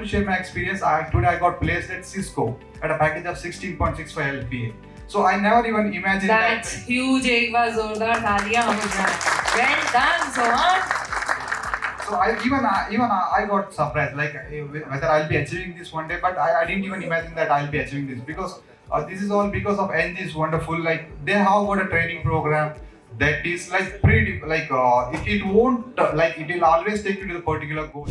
share my experience. Today I got placed at Cisco at a package of 16.65 LPA. So I never even imagined That's that. huge. एक बार जोरदार तालियां हो जाए. Well done, Sohan. So I got surprised, like whether I'll be achieving this one day. But I didn't even imagine that I'll be achieving this, because this is all because of NG's wonderful. Like they have got a training program that is like pretty, like it won't like it will always take you to the particular goal.